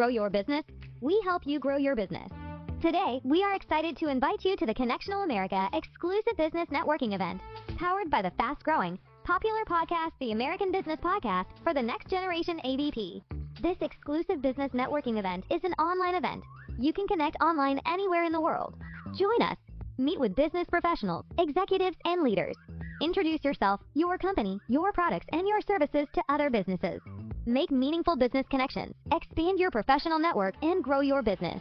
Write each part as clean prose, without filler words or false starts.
grow your business? We help you grow your business. Today, we are excited to invite you to the Connectional America exclusive business networking event, powered by the fast-growing, popular podcast, The American Business Podcast for the Next Generation ABP. This exclusive business networking event is an online event. You can connect online anywhere in the world. Join us. Meet with business professionals, executives, and leaders. Introduce yourself, your company, your products, and your services to other businesses. Make meaningful business connections, expand your professional network, and grow your business.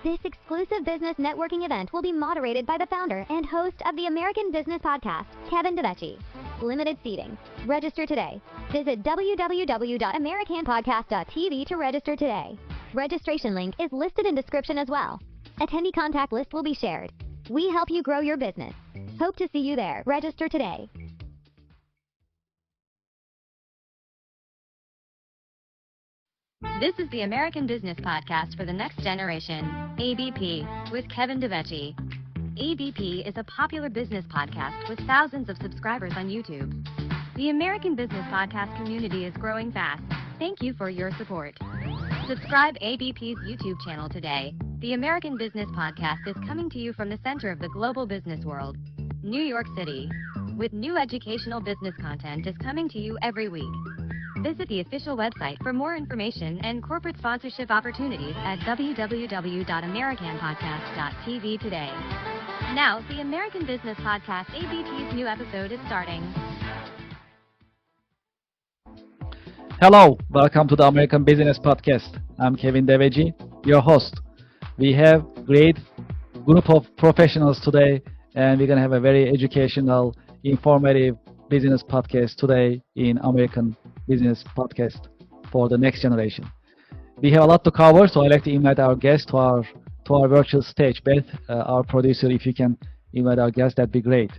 This exclusive business networking event will be moderated by the founder and host of the American Business Podcast, Kevin DeVecchi. Limited seating. Register today. Visit www.americanpodcast.tv to register today. Registration link is listed in description as well. Attendee contact list will be shared. We help you grow your business. Hope to see you there. Register today. This is the American Business Podcast for the Next Generation, ABP, with Kevin DeVecchi. ABP is a popular business podcast with thousands of subscribers on YouTube. The American Business Podcast community is growing fast. Thank you for your support. Subscribe ABP's YouTube channel today. The American Business Podcast is coming to you from the center of the global business world, New York City, with new educational business content is coming to you every week. Visit the official website for more information and corporate sponsorship opportunities at www.americanpodcast.tv today. Now, the American Business Podcast ABP's new episode is starting. Hello, welcome to the American Business Podcast. I'm Kevin DeVecchi, your host. We have great group of professionals today, and we're going to have a very educational, informative business podcast today in American Business Podcast for the next generation. We have a lot to cover, so I'd like to invite our guest to our virtual stage. Beth, our producer, if you can invite our guest, that'd be great.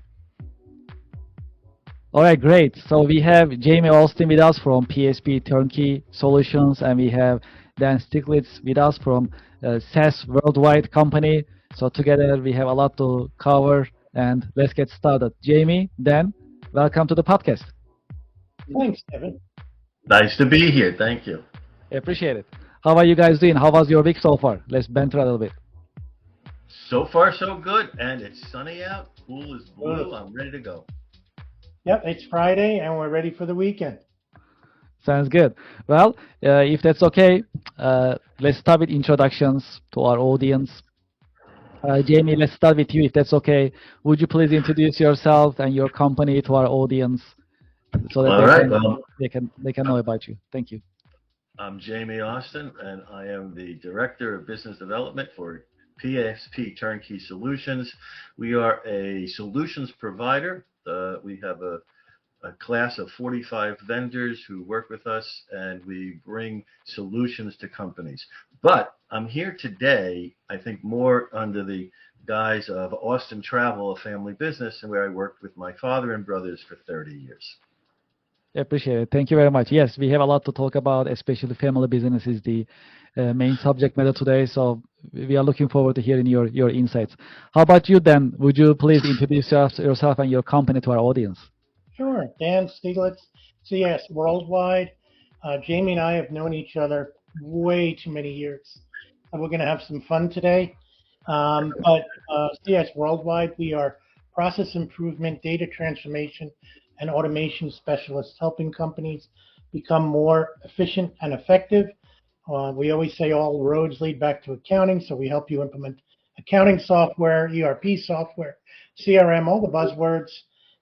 All right, great. So we have Jamie Austin with us from PSP Turnkey Solutions, and we have Dan Stiglitz with us from SAS Worldwide Company. So together we have a lot to cover, and let's get started. Jamie, Dan, welcome to the podcast. Thanks, Kevin. Nice to be here. Thank you. Appreciate it. How are you guys doing? How was your week so far? Let's banter a little bit. So far, so good. And it's sunny out. Pool is blue. I'm ready to go. Yep, it's Friday, and we're ready for the weekend. Sounds good. Well, if that's okay, let's start with introductions to our audience. Jamie, let's start with you, if that's okay. Would you please introduce yourself and your company to our audience so that they can know about you? Thank you. I'm Jamie Austin, and I am the Director of Business Development for PSP Turnkey Solutions. We are a solutions provider. We have a class of 45 vendors who work with us, and we bring solutions to companies. But I'm here today, I think, more under the guise of Austin Travel, a family business, and where I worked with my father and brothers for 30 years. Appreciate it. Thank you very much. Yes, we have a lot to talk about, especially family business is the main subject matter today. So we are looking forward to hearing your insights. How about you, Dan? Would you please introduce yourself and your company to our audience? Sure. Dan Stiglitz, CS Worldwide. Jamie and I have known each other way too many years. We're going to have some fun today. But CS Worldwide, we are process improvement, data transformation, and automation specialists, helping companies become more efficient and effective. We always say all roads lead back to accounting, so we help you implement accounting software, ERP software, CRM, all the buzzwords.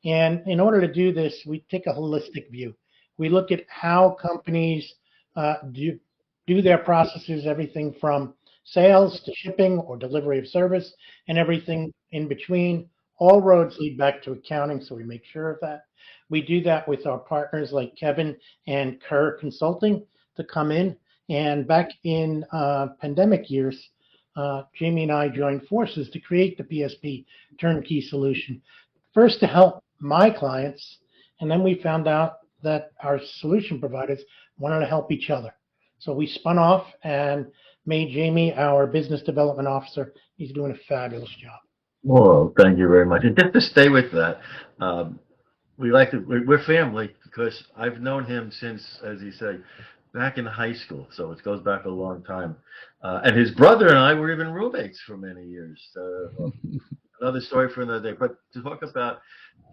And in order to do this, we take a holistic view. We look at how companies do their processes, everything from sales to shipping or delivery of service and everything in between. All roads lead back to accounting, so we make sure of that. We do that with our partners like Kevin and Kerr Consulting to come in. And back in pandemic years, Jamie and I joined forces to create the PSP Turnkey Solution. First to help my clients, and then we found out that our solution providers wanted to help each other. So we spun off and made Jamie our business development officer. He's doing a fabulous job. Well, thank you very much. And just to stay with that, we're family because I've known him since, as you say, back in high school, so it goes back a long time. And his brother and I were even roommates for many years. Another story for another day. But to talk about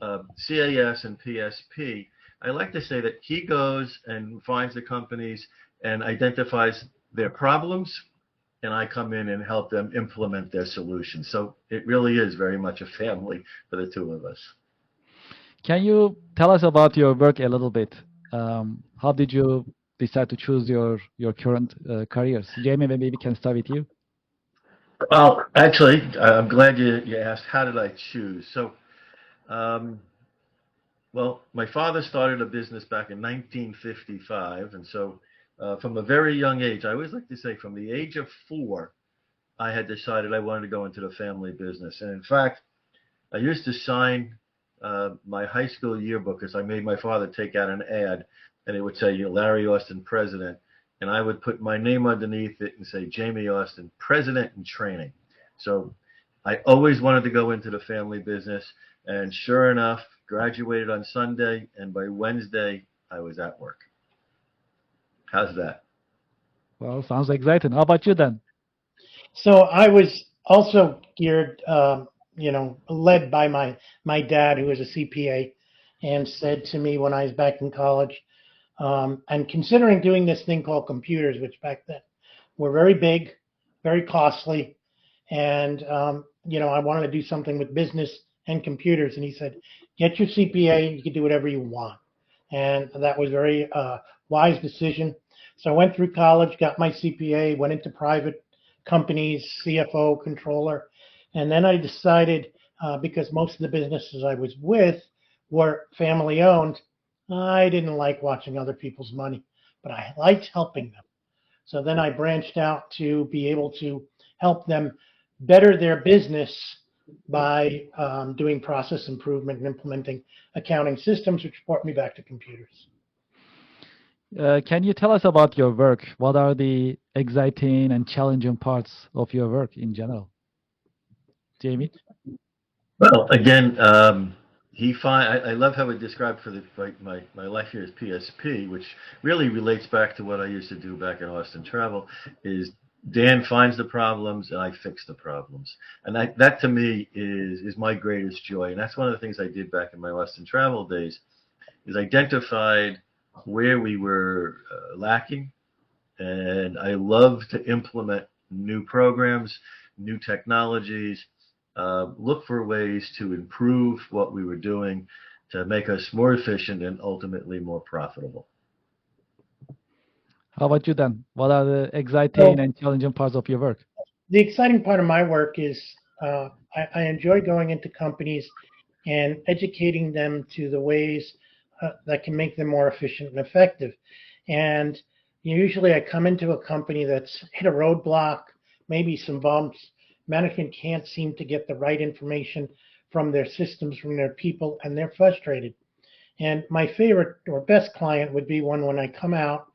CAS and PSP, I like to say that he goes and finds the companies and identifies their problems, and I come in and help them implement their solutions. So it really is very much a family for the two of us. Can you tell us about your work a little bit? How did you decide to choose your current careers? Jamie, maybe we can start with you. Well, actually, I'm glad you asked, how did I choose? So, well, my father started a business back in 1955, and so from a very young age, I always like to say from the age of 4, I had decided I wanted to go into the family business. And in fact, I used to sign my high school yearbook because I made my father take out an ad, and it would say, Larry Austin, President. And I would put my name underneath it and say, Jamie Austin, President in Training. So I always wanted to go into the family business. And sure enough, graduated on Sunday, and by Wednesday, I was at work. How's that? Well, sounds exciting. How about you then? So I was also geared, led by my dad, who was a CPA, and said to me when I was back in college, and considering doing this thing called computers, which back then were very big, very costly, and I wanted to do something with business and computers. And he said, "Get your CPA. You can do whatever you want." And that was a very wise decision. So I went through college, got my CPA, went into private companies, CFO, controller, and then I decided because most of the businesses I was with were family owned, I didn't like watching other people's money, but I liked helping them. So then I branched out to be able to help them better their business by doing process improvement and implementing accounting systems, which brought me back to computers. Can you tell us about your work? What are the exciting and challenging parts of your work in general? Jamie? Well, again, I love how it described for my life here as PSP, which really relates back to what I used to do back in Austin Travel, is Dan finds the problems and I fix the problems. And that to me is my greatest joy. And that's one of the things I did back in my Austin Travel days, is identified where we were lacking. And I love to implement new programs, new technologies, look for ways to improve what we were doing to make us more efficient and ultimately more profitable. How about you then? What are the exciting and challenging parts of your work? The exciting part of my work is I enjoy going into companies and educating them to the ways that can make them more efficient and effective. And usually I come into a company that's hit a roadblock, maybe some bumps. Management can't seem to get the right information from their systems, from their people, and they're frustrated. And my favorite or best client would be one when I come out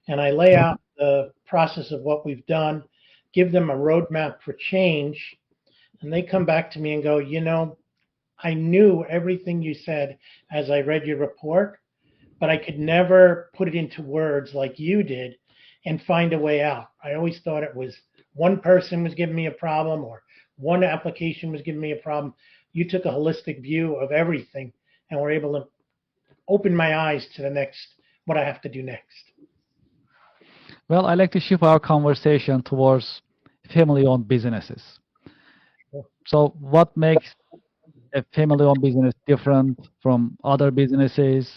and I lay out the process of what we've done, give them a roadmap for change, and they come back to me and go, I knew everything you said as I read your report, but I could never put it into words like you did and find a way out. I always thought it was one person was giving me a problem or one application was giving me a problem. You took a holistic view of everything and were able to open my eyes to what I have to do next. Well, I like to shift our conversation towards family-owned businesses. So what makes a family-owned business different from other businesses?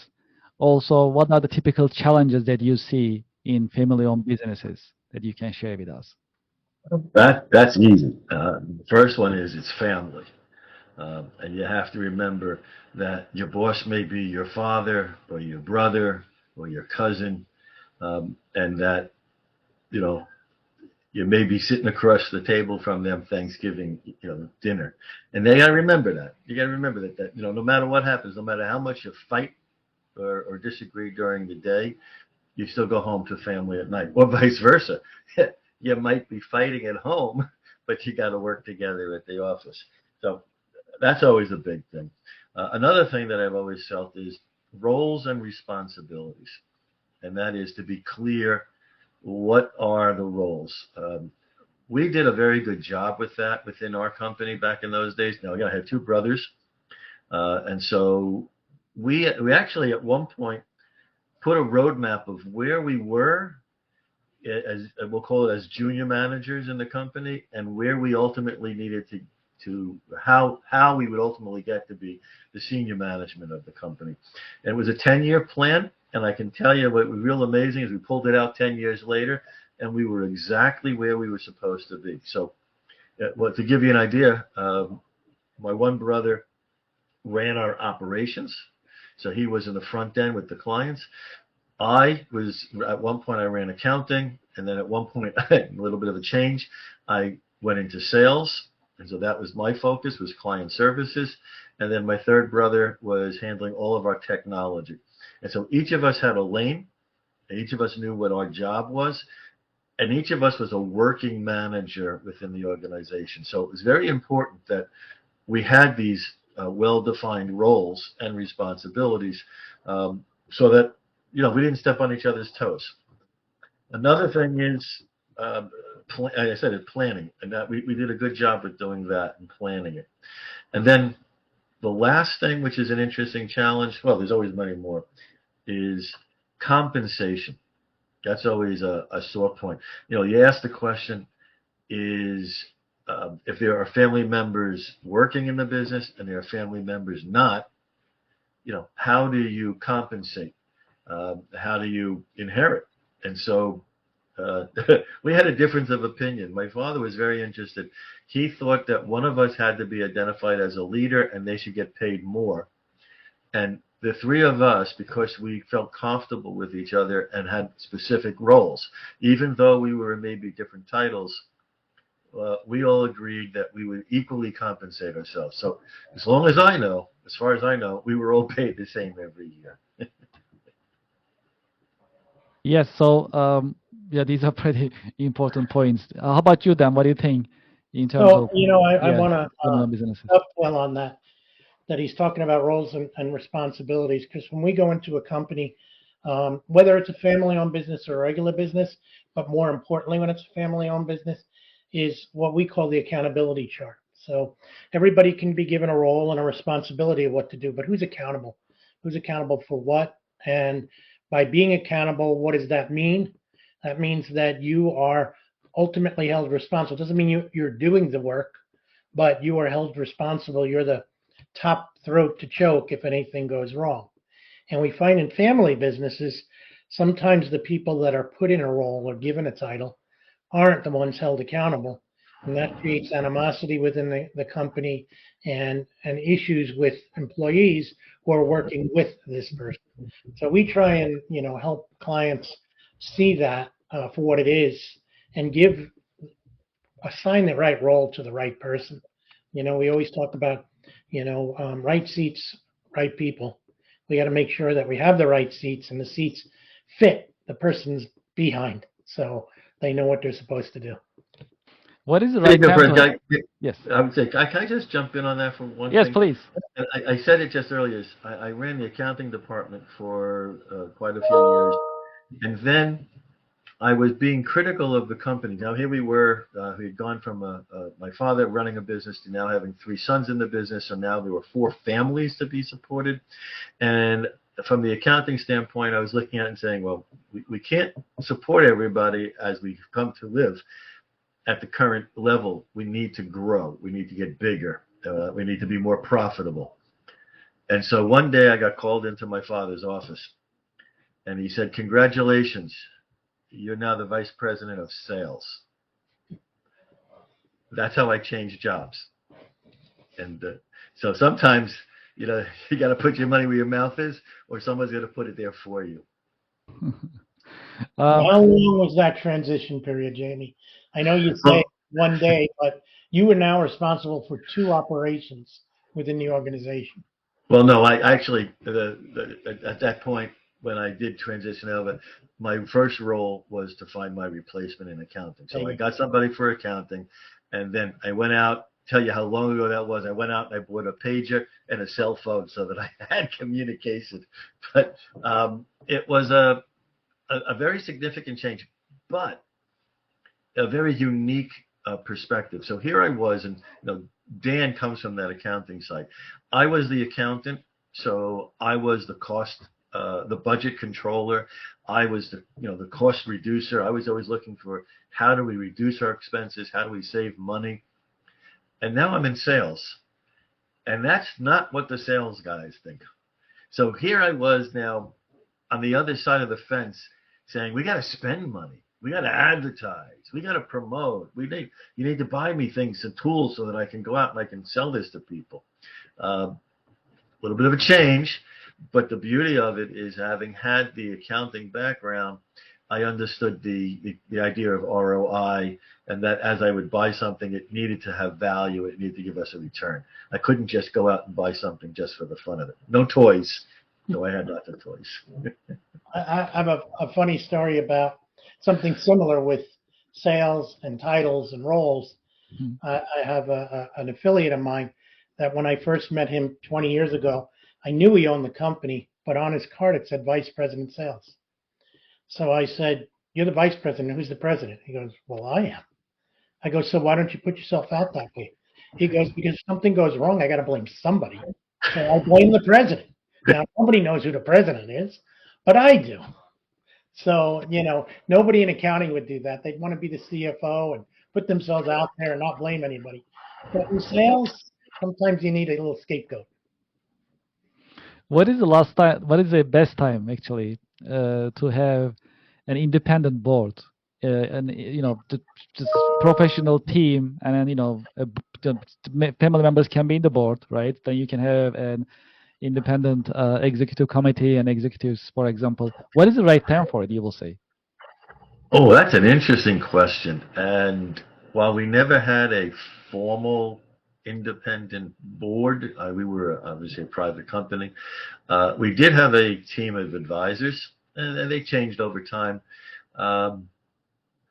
Also, what are the typical challenges that you see in family-owned businesses that you can share with us? That's easy. The first one is it's family. And you have to remember that your boss may be your father or your brother or your cousin, and that, you may be sitting across the table from them Thanksgiving, dinner. And they got to remember that. You got to remember that, no matter what happens, no matter how much you fight or disagree during the day, you still go home to family at night, or vice versa. You might be fighting at home, but you got to work together at the office. So that's always a big thing. Another thing that I've always felt is roles and responsibilities. and that is to be clear what are the roles. We did a very good job with that within our company back in those days. Now, I had two brothers, and so we actually at one point put a roadmap of where we were, as we'll call it, as junior managers in the company, and where we ultimately needed to how we would ultimately get to be the senior management of the company. And it was a 10-year plan, and I can tell you what was real amazing is we pulled it out 10 years later, and we were exactly where we were supposed to be. So, well, to give you an idea, my one brother ran our operations, so he was in the front end with the clients. I was, at one point I ran accounting, and then at one point, a little bit of a change, I went into sales, and so that was my focus, was client services. And then my third brother was handling all of our technology. And so each of us had a lane, and each of us knew what our job was, and each of us was a working manager within the organization. So it was very important that we had these well-defined roles and responsibilities, so that we didn't step on each other's toes. Another thing is, like I said, planning, and that we did a good job with doing that and planning it. And then the last thing, which is an interesting challenge, well, there's always many more, is compensation. That's always a sore point. You ask the question, is if there are family members working in the business and there are family members not, how do you compensate? How do you inherit? And so we had a difference of opinion. My father was very interested. He thought that one of us had to be identified as a leader and they should get paid more. And the three of us, because we felt comfortable with each other and had specific roles, even though we were maybe different titles, we all agreed that we would equally compensate ourselves. So as far as I know, we were all paid the same every year. Yes. So these are pretty important points. How about you, Dan? What do you think in terms of I want to businesses? dovetail on that he's talking about roles and responsibilities, because when we go into a company, whether it's a family-owned business or a regular business, but more importantly, when it's a family-owned business, is what we call the accountability chart. So everybody can be given a role and a responsibility of what to do, but who's accountable? Who's accountable for what? And by being accountable, what does that mean? That means that you are ultimately held responsible. It doesn't mean you're doing the work, but you are held responsible. You're the top throat to choke if anything goes wrong. And we find in family businesses, sometimes the people that are put in a role or given a title aren't the ones held accountable. And that creates animosity within the company and issues with employees who are working with this person. So we try and help clients see that for what it is and assign the right role to the right person. We always talk about right seats, right people. We got to make sure that we have the right seats and the seats fit the person's behind, so they know what they're supposed to do. What is the right time? Yes. I would say, can I just jump in on that for one thing? Yes, please. I said it just earlier. I ran the accounting department for quite a few years, and then I was being critical of the company. Now here we were, we had gone from my father running a business to now having three sons in the business, so now there were 4 families to be supported. And from the accounting standpoint, I was looking at it and saying, well, we can't support everybody as we come to live at the current level. We need to grow. We need to get bigger. We need to be more profitable. And so one day I got called into my father's office, and he said, congratulations. You're now the vice president of sales. That's how I changed jobs. And so sometimes, you got to put your money where your mouth is, or someone's going to put it there for you. How long was that transition period, Jamie? I know you say one day, but you were now responsible for 2 operations within the organization. Well, no, I actually, at that point, when I did transition over, my first role was to find my replacement in accounting. So I got somebody for accounting, and then I went out, tell you how long ago that was. I went out and I bought a pager and a cell phone so that I had communication. But it was a very significant change, but a very unique perspective. So here I was, and Dan comes from that accounting side. I was the accountant, so I was the cost, the budget controller. I was the cost reducer. I was always looking for how do we reduce our expenses, how do we save money. And now I'm in sales, and that's not what the sales guys think. So here I was now on the other side of the fence saying, we got to spend money. We got to advertise. We got to promote. You need to buy me things and tools so that I can go out and I can sell this to people. A little bit of a change, but the beauty of it is having had the accounting background, I understood the idea of ROI, and that as I would buy something, it needed to have value. It needed to give us a return. I couldn't just go out and buy something just for the fun of it. No toys. No, I had lots of toys. I have a funny story about something similar with sales and titles and roles. I have an affiliate of mine that when I first met him 20 years ago, I knew he owned the company, but on his card it said Vice President Sales. So I said, you're the Vice President. Who's the President? He goes, well, I am. I go, so why don't you put yourself out that way? He goes, because if something goes wrong, I got to blame somebody. So I blame the President. Now, nobody knows who the President is, but I do. So, nobody in accounting would do that. They'd want to be the CFO and put themselves out there and not blame anybody. But in sales, sometimes you need a little scapegoat. What is the best time actually to have an independent board, and just professional team, and then the family members can be in the board, right? Then you can have an independent executive committee and executives, for example. What is the right time for it, you will say? Oh, that's an interesting question. And while we never had a formal independent board, we were obviously a private company. We did have a team of advisors, and they changed over time.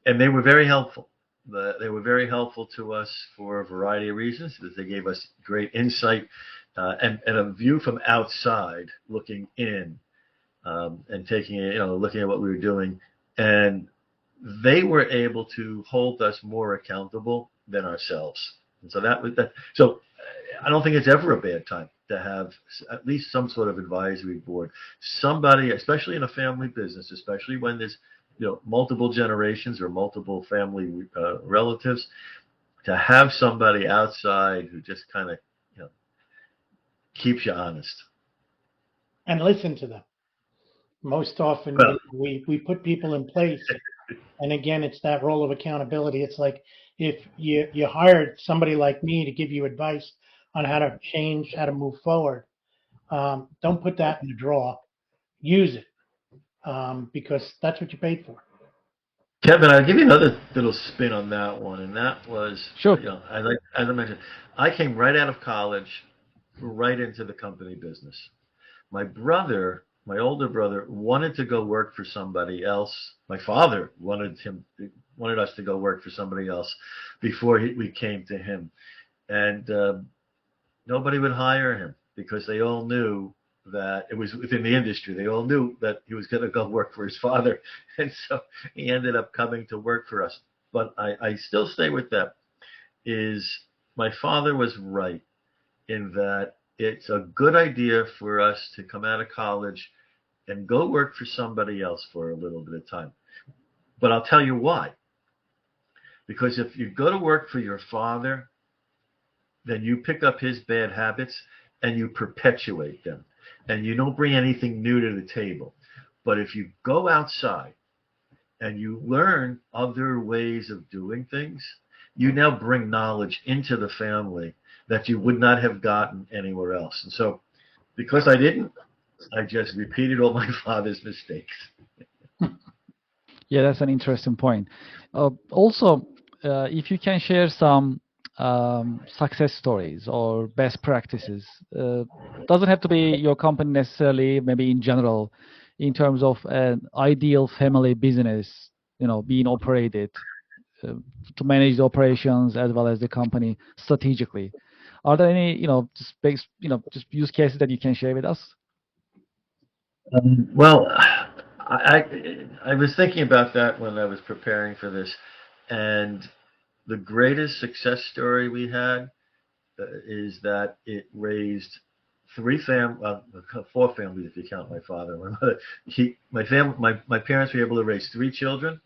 And they were very helpful. They were very helpful to us for a variety of reasons, because they gave us great insight and a view from outside looking in, and taking looking at what we were doing. And they were able to hold us more accountable than ourselves. And so that was that. So I don't think it's ever a bad time to have at least some sort of advisory board. Somebody, especially in a family business, especially when there's multiple generations or multiple family relatives, to have somebody outside who just kind of keeps you honest and listen to them. Most often, we put people in place, and again, it's that role of accountability. It's like if you hired somebody like me to give you advice on how to change, how to move forward, don't put that in the drawer. Use it, because that's what you paid for. Kevin, I'll give you another little spin on that one, and that was, sure. As I mentioned, I came right out of college, right into the company business. My older brother, wanted to go work for somebody else. My father wanted us to go work for somebody else before we came to him, and nobody would hire him because they all knew that it was within the industry. They all knew that he was going to go work for his father, and so he ended up coming to work for us. But I still stay with that. Is my father was right in that it's a good idea for us to come out of college and go work for somebody else for a little bit of time. But I'll tell you why. Because if you go to work for your father, then you pick up his bad habits and you perpetuate them. And you don't bring anything new to the table. But if you go outside and you learn other ways of doing things, you now bring knowledge into the family that you would not have gotten anywhere else. And so because I didn't, I just repeated all my father's mistakes. Yeah, that's an interesting point. Also, if you can share some success stories or best practices, doesn't have to be your company necessarily, maybe in general, in terms of an ideal family business, being operated, to manage the operations as well as the company strategically. Are there any, just use cases that you can share with us? Well, I was thinking about that when I was preparing for this, and the greatest success story we had is that it raised four families if you count my father. My mother, my parents were able to raise three children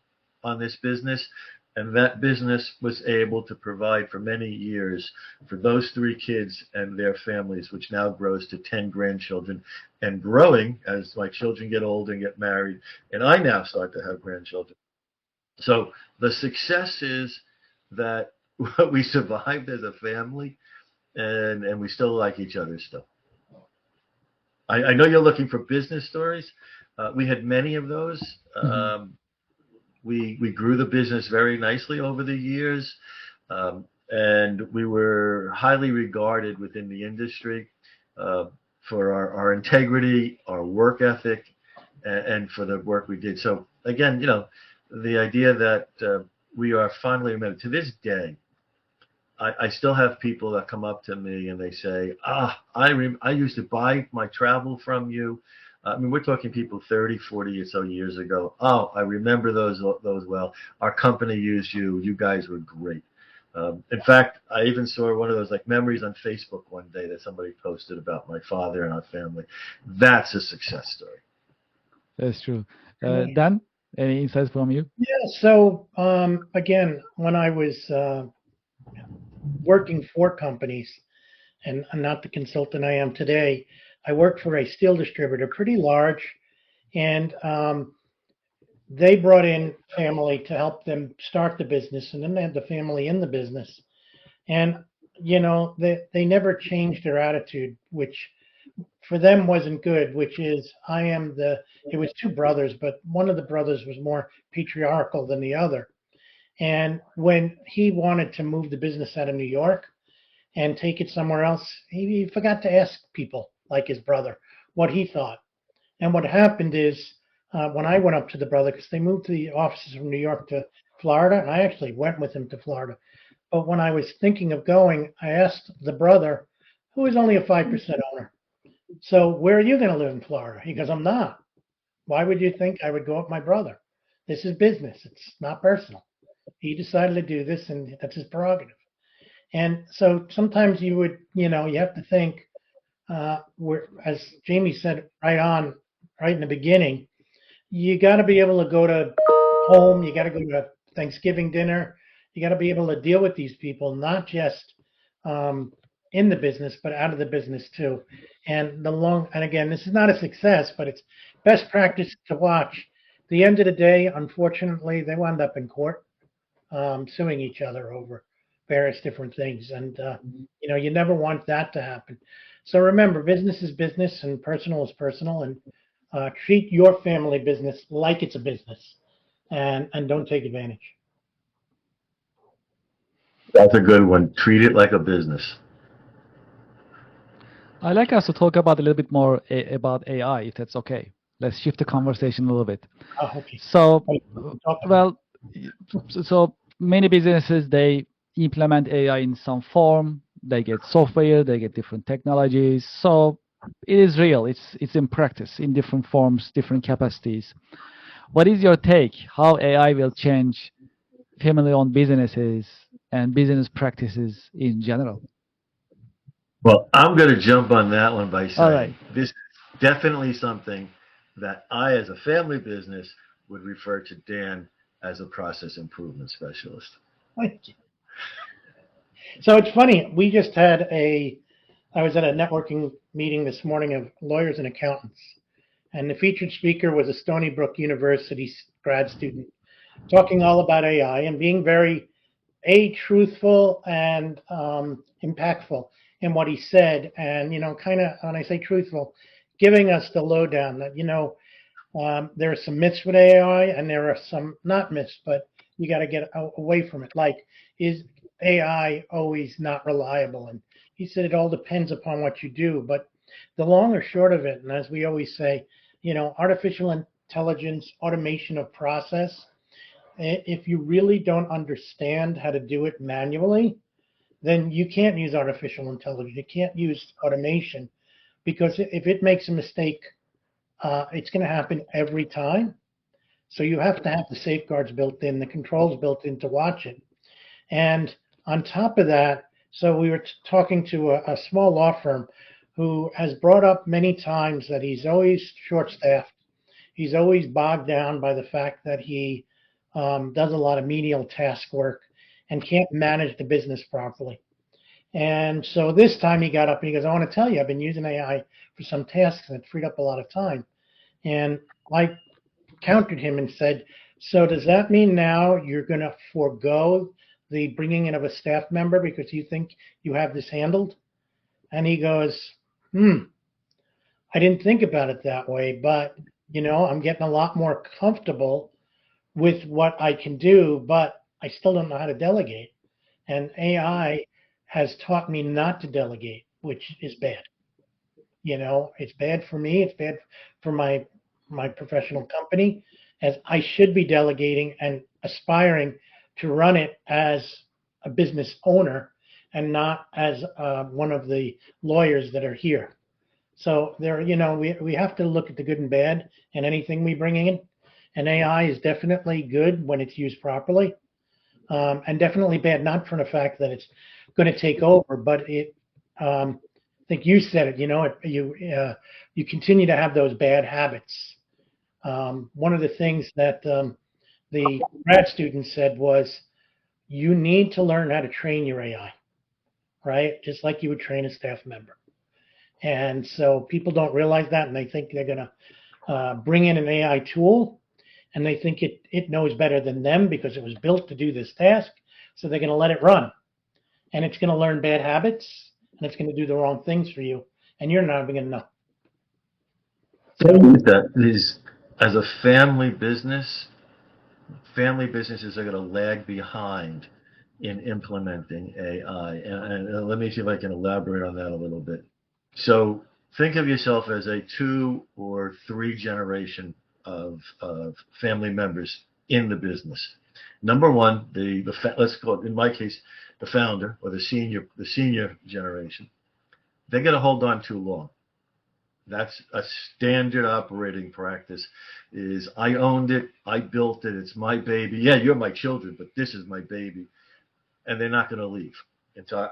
on this business, and that business was able to provide for many years for those three kids and their families, which now grows to 10 grandchildren and growing as my children get old and get married, and I now start to have grandchildren. So the success is that we survived as a family, and we still like each other still. I know you're looking for business stories. We had many of those. We grew the business very nicely over the years, and we were highly regarded within the industry for our integrity, our work ethic, and for the work we did. So again, the idea that we are fondly remembered to this day. I still have people that come up to me and they say, I used to buy my travel from you. I mean, we're talking people 30, 40 or so years ago. Oh, I remember those well. Our company used you. You guys were great. In fact, I even saw one of those like memories on Facebook one day that somebody posted about my father and our family. That's a success story. That's true. Dan, any insights from you? Yeah. So again, when I was working for companies, and I'm not the consultant I am today, I worked for a steel distributor, pretty large, and they brought in family to help them start the business, and then they had the family in the business, and they never changed their attitude, which for them wasn't good. Which is, it was two brothers, but one of the brothers was more patriarchal than the other, and when he wanted to move the business out of New York and take it somewhere else, he forgot to ask people like his brother what he thought. And what happened is, when I went up to the brother, because they moved the offices from New York to Florida, and I actually went with him to Florida. But when I was thinking of going, I asked the brother, who is only a 5% owner, so where are you going to live in Florida? He goes, I'm not. Why would you think I would go with my brother? This is business. It's not personal. He decided to do this, and that's his prerogative. And so sometimes you have to think, as Jamie said right in the beginning, you got to be able to go to home, you got to go to Thanksgiving dinner, you got to be able to deal with these people, not just in the business, but out of the business too. And again, this is not a success, but it's best practice to watch. At the end of the day, unfortunately, they wound up in court, suing each other over various different things, and you never want that to happen. So remember, business is business, and personal is personal, and treat your family business like it's a business, and don't take advantage. That's a good one. Treat it like a business. I'd like us to talk about a little bit more about AI, if that's okay. Let's shift the conversation a little bit. Okay. So, so many businesses, they implement AI in some form. They get software, they get different technologies. So it is real. It's in practice, in different forms, different capacities. What is your take? How AI will change family-owned businesses and business practices in general? Well, I'm going to jump on that one by saying this is definitely something that I, as a family business, would refer to Dan as a process improvement specialist. Thank you. So it's funny. I was at a networking meeting this morning of lawyers and accountants, and the featured speaker was a Stony Brook University grad student talking all about AI and being very truthful and impactful in what he said, and kind of, when I say truthful, giving us the lowdown that there are some myths with AI, and there are some not myths, but you got to get away from it. Like, is AI always not reliable? And he said it all depends upon what you do. But the long or short of it, and as we always say, artificial intelligence, automation of process, if you really don't understand how to do it manually, then you can't use artificial intelligence. You can't use automation, because if it makes a mistake it's going to happen every time. So you have to have the safeguards built in, the controls built in to watch it. And on top of that, so we were talking to a small law firm who has brought up many times that he's always short-staffed. He's always bogged down by the fact that he does a lot of menial task work and can't manage the business properly. And so this time he got up and he goes, I want to tell you, I've been using AI for some tasks and it freed up a lot of time. And I countered him and said, so does that mean now you're going to forego the bringing in of a staff member because you think you have this handled? And he goes, I didn't think about it that way, but I'm getting a lot more comfortable with what I can do, but I still don't know how to delegate. And AI has taught me not to delegate, which is bad. It's bad for me. It's bad for my professional company, as I should be delegating and aspiring to run it as a business owner and not as one of the lawyers that are here. So we have to look at the good and bad in anything we bring in. And AI is definitely good when it's used properly, and definitely bad, not for the fact that it's going to take over, but I think you said it. You continue to have those bad habits. One of the things that the grad student said was, you need to learn how to train your AI, right? Just like you would train a staff member. And so people don't realize that, and they think they're going to bring in an AI tool, and they think it knows better than them because it was built to do this task. So they're going to let it run, and it's going to learn bad habits, and it's going to do the wrong things for you, and you're not even going to know. That is, as a family businesses are going to lag behind in implementing AI. And let me see if I can elaborate on that a little bit. So think of yourself as a 2 or 3 generation of family members in the business. Number one, let's call it, in my case, the founder or the senior generation. They're going to hold on too long. That's a standard operating practice. Is I owned it, I built it, it's my baby. Yeah, you're my children, but this is my baby, and they're not going to leave. And so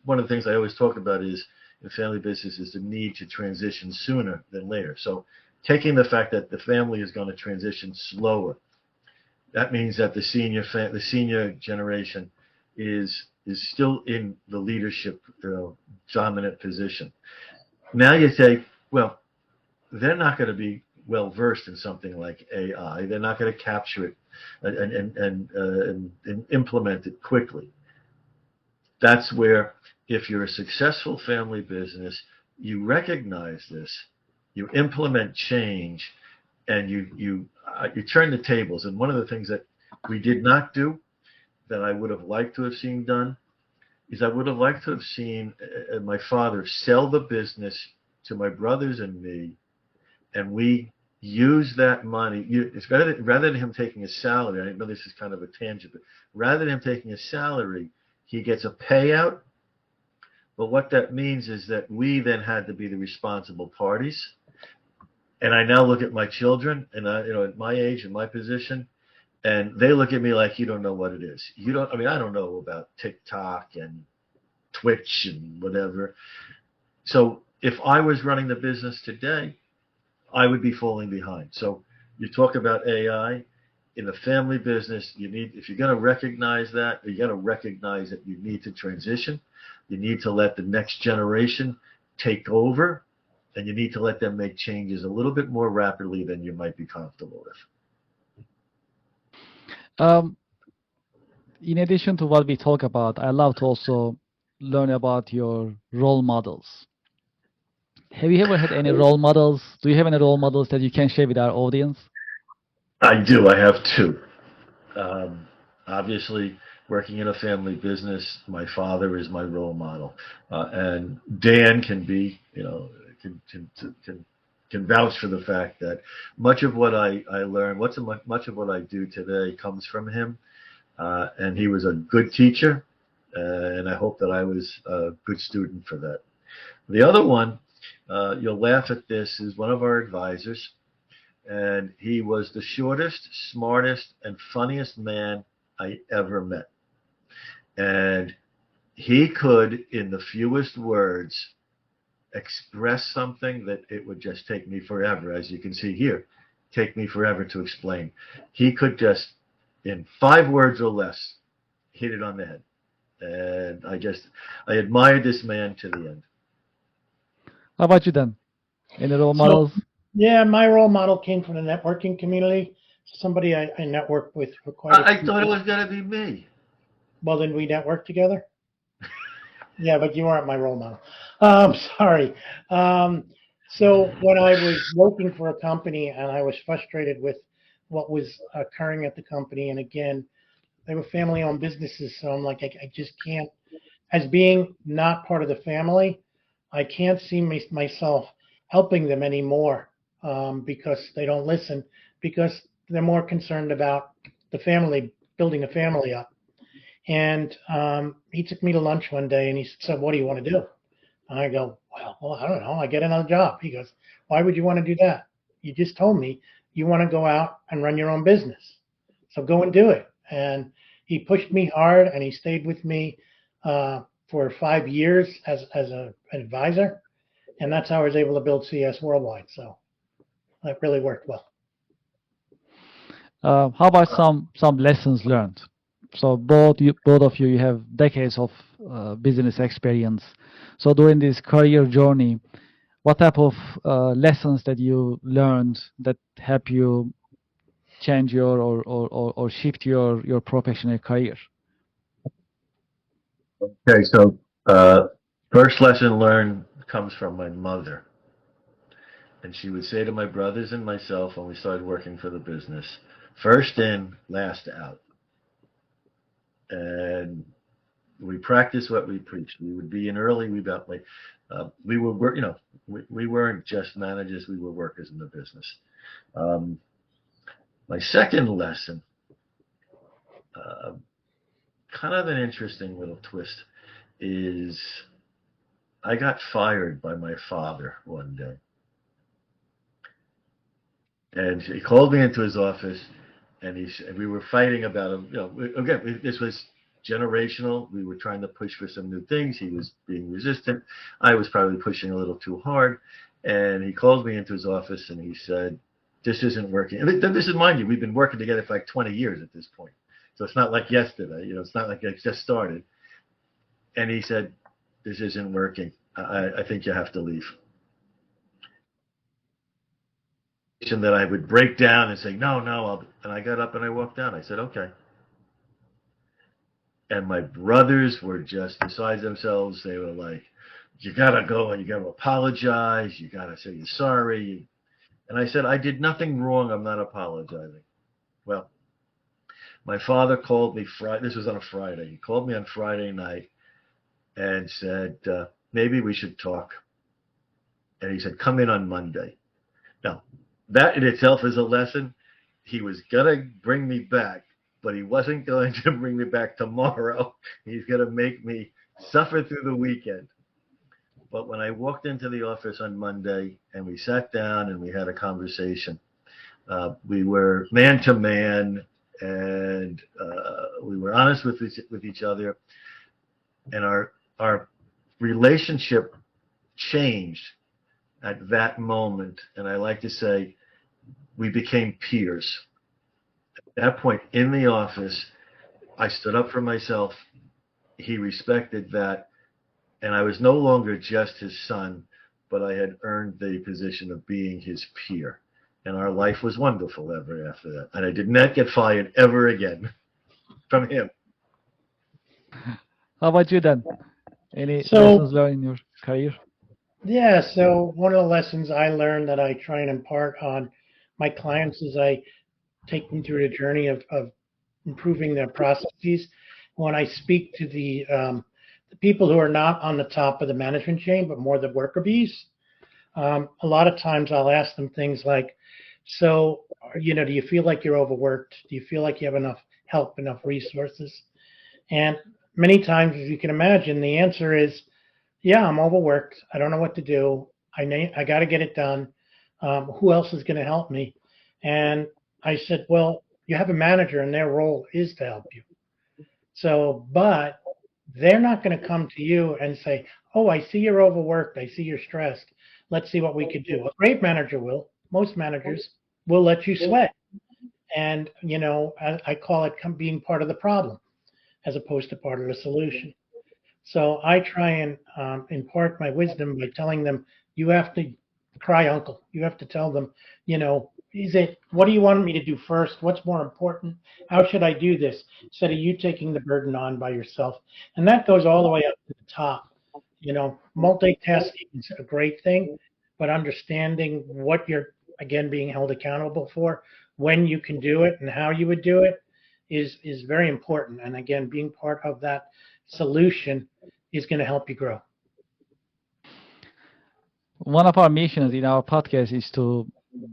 one of the things I always talk about is in family business is the need to transition sooner than later. So taking the fact that the family is going to transition slower, that means that the senior generation is still in the leadership dominant position. Now you say, well, they're not going to be well versed in something like AI. They're not going to capture it and implement it quickly. That's where, if you're a successful family business, you recognize this, you implement change, and you turn the tables. And one of the things that we did not do that I would have liked to have seen done is I would have liked to have seen my father sell the business to my brothers and me, and we use that money. It's rather than him taking a salary. I know this is kind of a tangent, but rather than him taking a salary, he gets a payout. But what that means is that we then had to be the responsible parties. And I now look at my children, and at my age and my position, and they look at me like, you don't know what it is. I don't know about TikTok and Twitch and whatever. So if I was running the business today, I would be falling behind. So you talk about AI in the family business. If you're going to recognize that, you got to recognize that you need to transition. You need to let the next generation take over, and you need to let them make changes a little bit more rapidly than you might be comfortable with. In addition to what we talk about, I love to also learn about your role models. Have you ever had any role models? Do you have any role models that you can share with our audience? I do. I have 2. Obviously, working in a family business, my father is my role model, and Dan can be, can vouch for the fact that much of what I learned, much of what I do today comes from him, and he was a good teacher, and I hope that I was a good student for that. The other one You'll laugh at this, is one of our advisors, and he was the shortest, smartest, and funniest man I ever met. And he could, in the fewest words, express something that it would just take me forever, as you can see here, take me forever to explain. He could just, in 5 words or less, hit it on the head. And I admired this man to the end. How about you then? Any role So, models? yeah, my role model came from the networking community. Somebody I networked with for quite a I few thought it years. was going to be me. Well, then we networked together. Yeah, but you aren't my role model. Sorry. So when I was working for a company and I was frustrated with what was occurring at the company, and again, they were family-owned businesses, so I'm like, I just can't, as being not part of the family, I can't see myself helping them anymore because they don't listen, because they're more concerned about the family, building a family up. And he took me to lunch one day and he said, "What do you want to do?" And I go, well, I don't know. I get another job. He goes, "Why would you want to do that? You just told me you want to go out and run your own business. So go and do it." And he pushed me hard and he stayed with me for 5 years as an advisor. And that's how I was able to build CS Worldwide. So that really worked well. How about some lessons learned? So both of you have decades of business experience. So during this career journey, what type of lessons that you learned that help you change your or shift your professional career? Okay, so first lesson learned comes from my mother. And she would say to my brothers and myself when we started working for the business, first in, last out. And we practiced what we preached. We would be in early. We were, we weren't just managers. We were workers in the business. My second lesson, kind of an interesting little twist, is I got fired by my father one day. And he called me into his office, and we were fighting about him. Again, this was generational. We were trying to push for some new things. He was being resistant. I was probably pushing a little too hard. And he called me into his office, and he said, "This isn't working." And this is, mind you, we've been working together for like 20 years at this point. So it's not like yesterday. It's not like it just started. And he said, "This isn't working. I think you have to leave." That I would break down and say, no, and I got up and I walked down. I said, okay. And my brothers were just beside themselves. They were like, "You got to go and you got to apologize. You got to say you're sorry." And I said, "I did nothing wrong. I'm not apologizing." Well, my father called me Friday. This was on a Friday. He called me on Friday night and said, maybe we should talk. And he said, "Come in on Monday." Now, that in itself is a lesson. He was going to bring me back, but he wasn't going to bring me back tomorrow. He's going to make me suffer through the weekend. But when I walked into the office on Monday and we sat down and we had a conversation, we were man to man, and we were honest with each other, and our relationship changed at that moment. And I like to say we became peers. At that point in the office, I stood up for myself. He respected that. And I was no longer just his son, but I had earned the position of being his peer. And our life was wonderful ever after that. And I did not get fired ever again from him. How about you then? Any So, lessons learned in your career? yeah, so one of the lessons I learned that I try and impart on my clients is I take them through the journey of improving their processes. When I speak to the people who are not on the top of the management chain, but more the worker bees, a lot of times I'll ask them things like, so, do you feel like you're overworked? Do you feel like you have enough help, enough resources? And many times, as you can imagine, the answer is, yeah, I'm overworked. I don't know what to do. I got to get it done. Who else is going to help me? And I said, well, you have a manager, and their role is to help you. So, but they're not going to come to you and say, oh, I see you're overworked. I see you're stressed. Let's see what we could do. A great manager will. Most managers will let you sweat. And, I call it being part of the problem as opposed to part of the solution. So I try and impart my wisdom by telling them, you have to cry uncle. You have to tell them, what do you want me to do first? What's more important? How should I do this? Instead of you taking the burden on by yourself. And that goes all the way up to the top. Multitasking is a great thing, but understanding what you're, again, being held accountable for, when you can do it and how you would do it is very important. And again, being part of that solution is going to help you grow. One of our missions in our podcast is to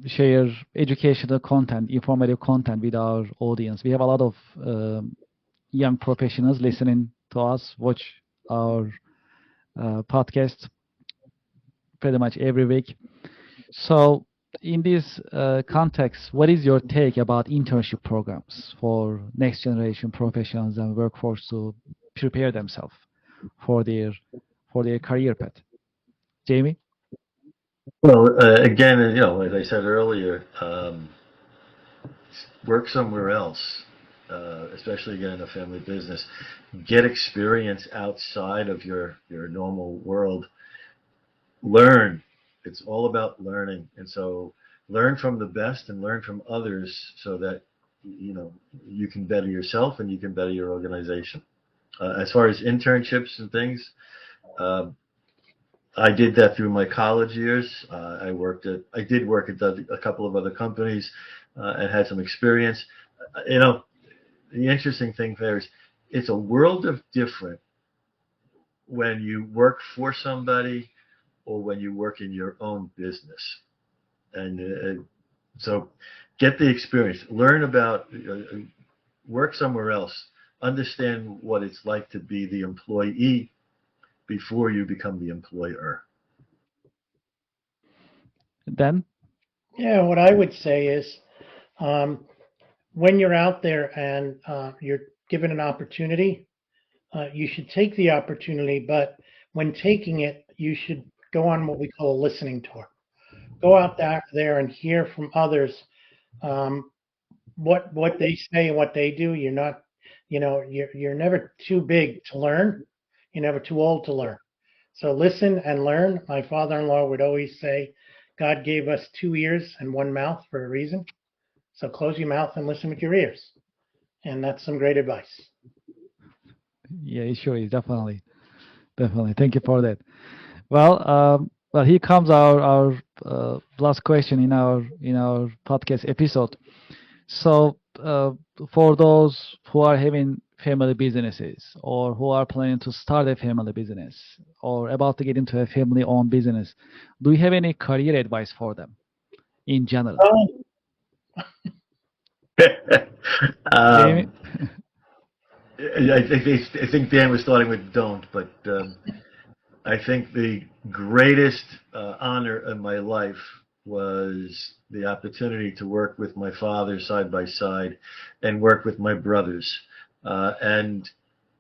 share educational content, informative content with our audience. We have a lot of young professionals listening to us, watch our podcast pretty much every week. So in this context, what is your take about internship programs for next generation professionals and workforce to prepare themselves for their career path? Jamie? Well, again, as I said earlier, work somewhere else, especially again in a family business. Get experience outside of your normal world. Learn. It's all about learning, and so learn from the best and learn from others, so that you can better yourself and you can better your organization. As far as internships and things, I did that through my college years. I did work at a couple of other companies and had some experience. The interesting thing there is it's a world of different when you work for somebody or when you work in your own business. And so get the experience, learn about, work somewhere else, understand what it's like to be the employee before you become the employer. Dan? Yeah, what I would say is when you're out there and you're given an opportunity, you should take the opportunity, but when taking it, you should go on what we call a listening tour. Go out there and hear from others what they say and what they do. You're not, you're never too big to learn. You're never too old to learn. So listen and learn. My father-in-law would always say, God gave us 2 ears and 1 mouth for a reason. So close your mouth and listen with your ears. And that's some great advice. Yeah, it sure is. Definitely. Thank you for that. Well, here comes our last question in our podcast episode. So, for those who are having family businesses or who are planning to start a family business or about to get into a family-owned business, do you have any career advice for them in general? Jamie? I think Dan was starting with don't, but I think the greatest honor in my life was the opportunity to work with my father side by side and work with my brothers. And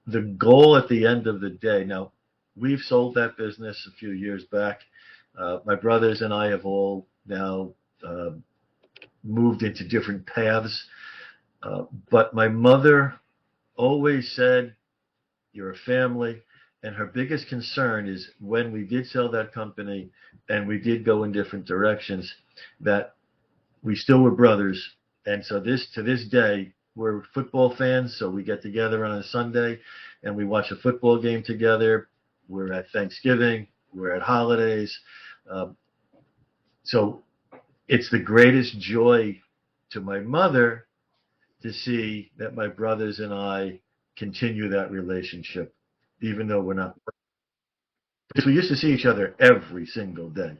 the goal at the end of the day, now we've sold that business a few years back. My brothers and I have all now moved into different paths. But my mother always said, you're a family. And her biggest concern is when we did sell that company and we did go in different directions, that we still were brothers. And so to this day, we're football fans. So we get together on a Sunday and we watch a football game together. We're at Thanksgiving. We're at holidays. So it's the greatest joy to my mother to see that my brothers and I continue that relationship, even though we're not. Because we used to see each other every single day.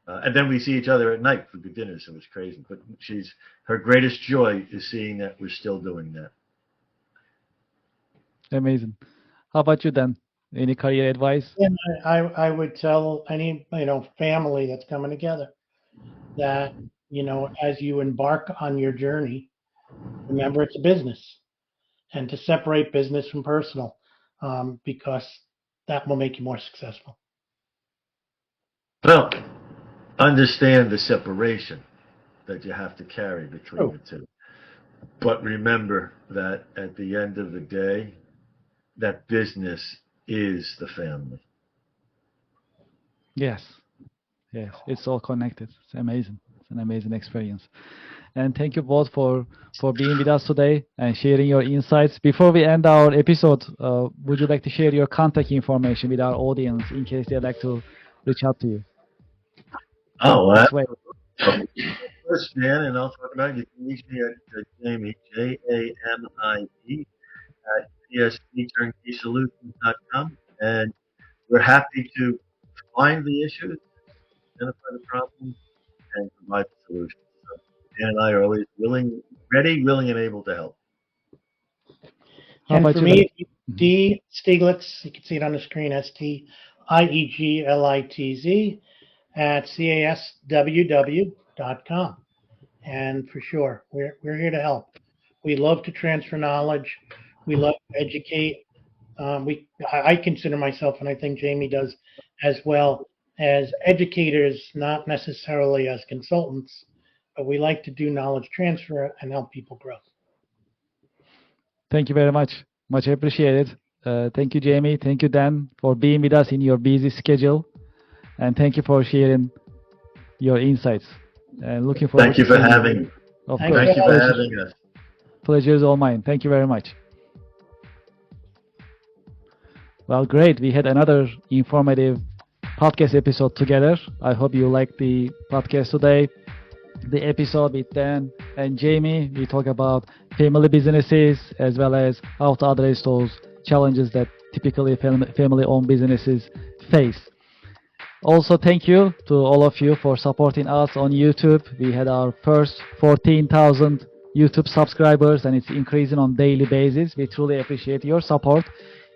And then we see each other at night for good dinner, so it's crazy. But her greatest joy is seeing that we're still doing that. Amazing. How about you, Dan? Any career advice? And I would tell any, family that's coming together that, as you embark on your journey, remember it's a business and to separate business from personal, because that will make you more successful. Well, understand the separation that you have to carry between Oh. the two. But remember that at the end of the day, that business is the family. Yes. Yes. It's all connected. It's amazing. It's an amazing experience. And thank you both for being with us today and sharing your insights. Before we end our episode, would you like to share your contact information with our audience in case they'd like to reach out to you? Oh, This way. First, Dan, and I'll talk about it. You can reach me at Jamie, Jamie, at psdturnkeysolutions.com. And we're happy to find the issues, identify the problems, and provide the solutions. So Dan and I are always willing and able to help. How And about for you, me, Dan? D Stieglitz, you can see it on the screen, STIEGLITZ at casww.com. And for sure, we're here to help. We love to transfer knowledge. We love to educate. I consider myself, and I think Jamie does as well, as educators, not necessarily as consultants, but we like to do knowledge transfer and help people grow. Thank you very much. Much appreciated. Thank you, Jamie. Thank you, Dan, for being with us in your busy schedule. And thank you for sharing your insights. And looking forward Thank you to for seeing having me. Of Thank course. Thank you for having us. Pleasure is all mine. Thank you very much. Well, great. We had another informative podcast episode together. I hope you liked the podcast today. The episode with Dan and Jamie, we talk about family businesses as well as how to address those challenges that typically family-owned businesses face. Also, thank you to all of you for supporting us on YouTube. We had our first 14,000 YouTube subscribers and it's increasing on daily basis. We truly appreciate your support.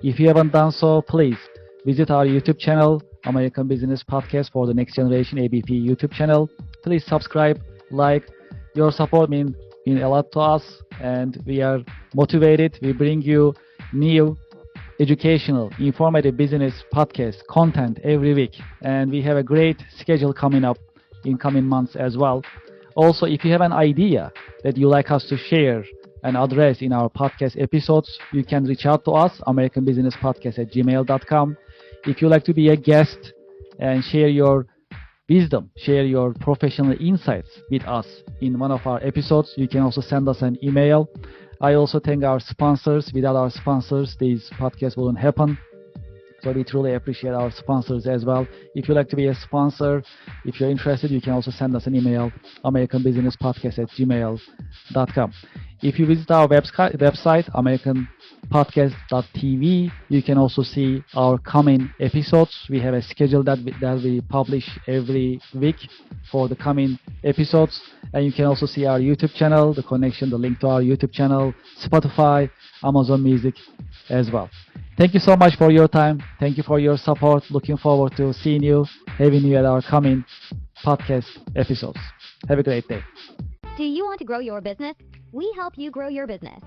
If you haven't done so, please visit our YouTube channel, American Business Podcast for the Next Generation ABP YouTube channel. Please subscribe, like. Your support means a lot to us and we are motivated. We bring you new educational, informative business podcast content every week. And we have a great schedule coming up in coming months as well. Also, if you have an idea that you like us to share and address in our podcast episodes, you can reach out to us, americanbusinesspodcast@gmail.com. If you like to be a guest and share your wisdom, share your professional insights with us in one of our episodes, you can also send us an email. I also thank our sponsors. Without our sponsors, these podcasts wouldn't happen. So we truly appreciate our sponsors as well. If you'd like to be a sponsor, if you're interested, you can also send us an email, americanbusinesspodcast@gmail.com. If you visit our website, americanpodcast.tv, you can also see our coming episodes. We have a schedule that we publish every week for the coming episodes. And you can also see our YouTube channel, the link to our YouTube channel, Spotify, Amazon Music as well. Thank you so much for your time. Thank you for your support. Looking forward to seeing you, having you at our coming podcast episodes. Have a great day. Do you want to grow your business? We help you grow your business.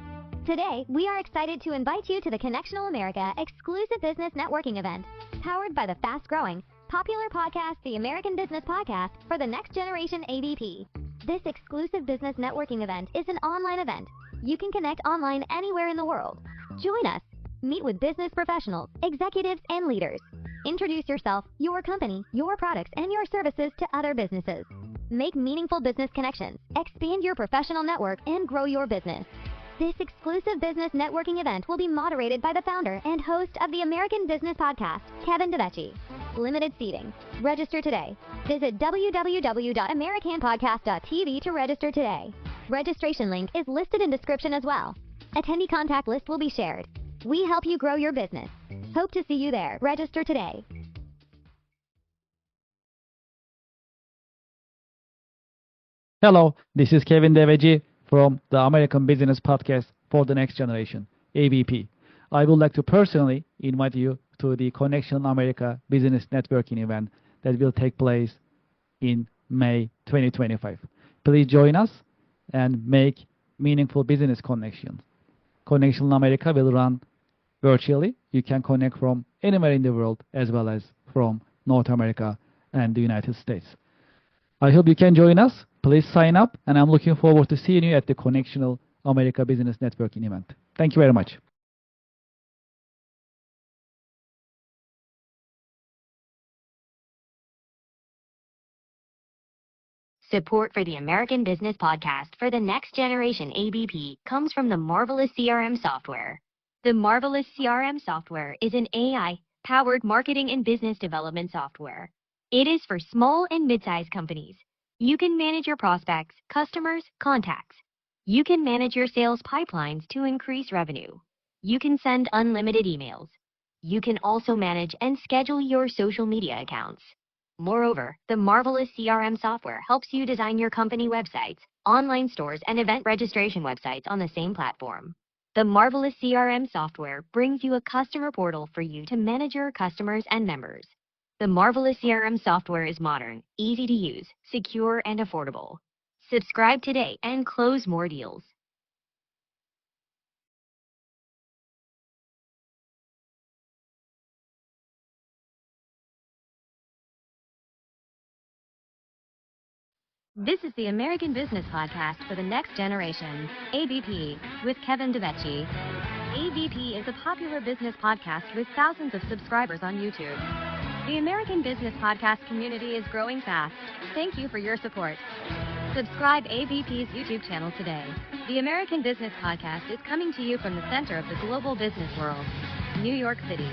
Today, we are excited to invite you to the Connectional America exclusive business networking event, powered by the fast-growing, popular podcast, The American Business Podcast for the Next Generation ABP. This exclusive business networking event is an online event. You can connect online anywhere in the world. Join us. Meet with business professionals, executives, and leaders. Introduce yourself, your company, your products, and your services to other businesses. Make meaningful business connections, expand your professional network, and grow your business. This exclusive business networking event will be moderated by the founder and host of the American Business Podcast, Kevin DeVecchi. Limited seating. Register today. Visit www.americanpodcast.tv to register today. Registration link is listed in description as well. Attendee contact list will be shared. We help you grow your business. Hope to see you there. Register today. Hello, this is Kevin DeVecchi from the American Business Podcast for the Next Generation, ABP. I would like to personally invite you to the Connection America Business Networking event that will take place in May 2025. Please join us and make meaningful business connections. Connection America will run virtually. You can connect from anywhere in the world as well as from North America and the United States. I hope you can join us. Please sign up, and I'm looking forward to seeing you at the Connectional America Business Networking event. Thank you very much. Support for the American Business Podcast for the Next Generation ABP comes from the Marvelous CRM software. The Marvelous CRM software is an AI-powered marketing and business development software. It is for small and mid-sized companies. You can manage your prospects, customers, contacts. You can manage your sales pipelines to increase revenue. You can send unlimited emails. You can also manage and schedule your social media accounts. Moreover, the Marvelous CRM software helps you design your company websites, online stores, and event registration websites on the same platform. The Marvelous CRM software brings you a customer portal for you to manage your customers and members. The Marvelous CRM software is modern, easy to use, secure, and affordable. Subscribe today and close more deals. This is the American Business Podcast for the Next Generation, ABP, with Kevin DeVecchi. ABP is a popular business podcast with thousands of subscribers on YouTube. The American Business Podcast community is growing fast. Thank you for your support. Subscribe ABP's YouTube channel today. The American Business Podcast is coming to you from the center of the global business world, New York City.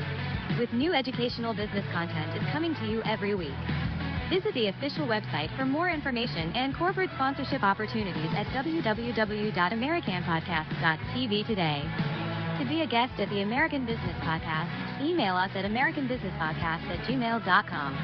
With new educational business content is coming to you every week. Visit the official website for more information and corporate sponsorship opportunities at www.americanpodcast.tv today. To be a guest at the American Business Podcast, email us at americanbusinesspodcast@gmail.com.